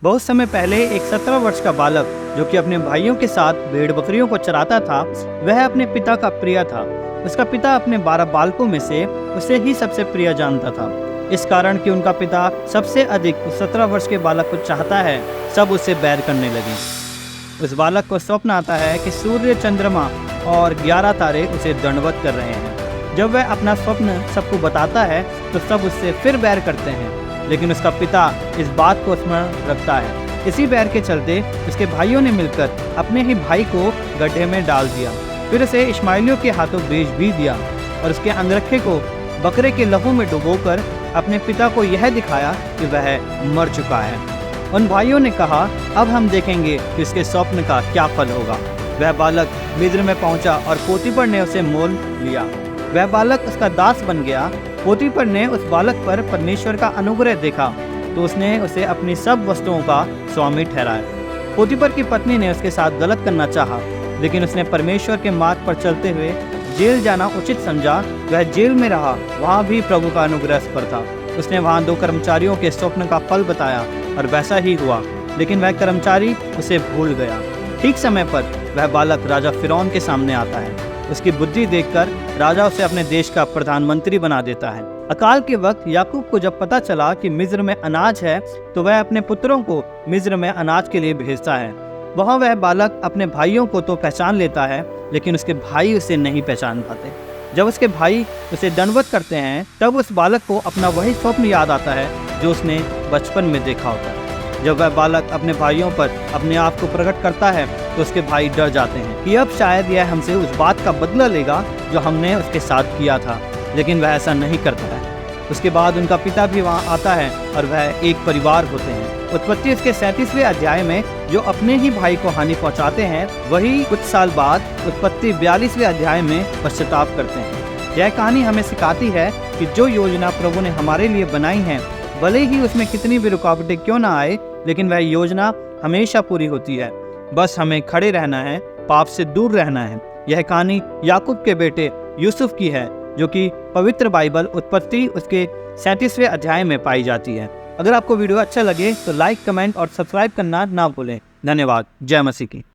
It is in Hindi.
बहुत समय पहले एक 17 वर्ष का बालक जो कि अपने भाइयों के साथ भेड़ बकरियों को चराता था, वह अपने पिता का प्रिय था। उसका पिता अपने 12 बालकों में से उसे ही सबसे प्रिय जानता था। इस कारण कि उनका पिता सबसे अधिक उस 17 वर्ष के बालक को चाहता है, सब उससे बैर करने लगे। उस बालक को स्वप्न आता है कि सूर्य, चंद्रमा और 11 तारे उसे दंडवत कर रहे हैं। जब वह अपना स्वप्न सबको बताता है तो सब उससे फिर बैर करते हैं, लेकिन उसका पिता इस बात को स्मरण रखता है। इसी बैर के चलते उसके भाइयों ने मिलकर अपने ही भाई को गड्ढे में डाल दिया, फिर उसे इश्माइलियों के हाथों बेच भी दिया और उसके अंगरखे को बकरे के लहू में डुबोकर अपने पिता को यह दिखाया कि वह मर चुका है। उन भाइयों ने कहा, अब हम देखेंगे कि उसके स्वप्न का क्या फल होगा। वह बालक मिस्र में पहुंचा और पोतीफर ने उसे मोल लिया। वह बालक उसका दास बन गया। पोतीफर ने उस बालक पर परमेश्वर का अनुग्रह देखा तो उसने उसे अपनी सब वस्तुओं का स्वामी ठहराया। पोतीफर की पत्नी ने उसके साथ गलत करना चाहा, लेकिन उसने परमेश्वर के मार्ग पर चलते हुए जेल जाना उचित समझा। वह जेल में रहा, वहाँ भी प्रभु का अनुग्रह उस पर था। उसने वहाँ 2 कर्मचारियों के स्वप्न का फल बताया और वैसा ही हुआ, लेकिन वह कर्मचारी उसे भूल गया। ठीक समय पर वह बालक राजा फिरौन के सामने आता है। उसकी बुद्धि देखकर राजा उसे अपने देश का प्रधानमंत्री बना देता है। अकाल के वक्त याकूब को जब पता चला कि मिस्र में अनाज है तो वह अपने पुत्रों को मिस्र में अनाज के लिए भेजता है। वहाँ वह बालक अपने भाइयों को तो पहचान लेता है, लेकिन उसके भाई उसे नहीं पहचान पाते। जब उसके भाई उसे दंडवत करते हैं तब उस बालक को अपना वही स्वप्न याद आता है जो उसने बचपन में देखा होता है। जब वह बालक अपने भाइयों पर अपने आप को प्रकट करता है तो उसके भाई डर जाते हैं कि अब शायद यह हमसे उस बात का बदला लेगा जो हमने उसके साथ किया था, लेकिन वह ऐसा नहीं करता है। उसके बाद उनका पिता भी वहाँ आता है और वह एक परिवार होते हैं। उत्पत्ति उसके 37वें अध्याय में जो अपने ही भाई को हानि पहुँचाते हैं, वही कुछ साल बाद उत्पत्ति 42वें अध्याय में पश्चाताप करते हैं। यह कहानी हमें सिखाती है कि जो योजना प्रभु ने हमारे लिए बनाई है, भले ही उसमें कितनी भी रुकावटें क्यों ना आए, लेकिन वह योजना हमेशा पूरी होती है। बस हमें खड़े रहना है, पाप से दूर रहना है। यह कहानी याकूब के बेटे यूसुफ की है, जो कि पवित्र बाइबल उत्पत्ति उसके 37वें अध्याय में पाई जाती है। अगर आपको वीडियो अच्छा लगे तो लाइक, कमेंट और सब्सक्राइब करना ना भूलें। धन्यवाद। जय मसीह की।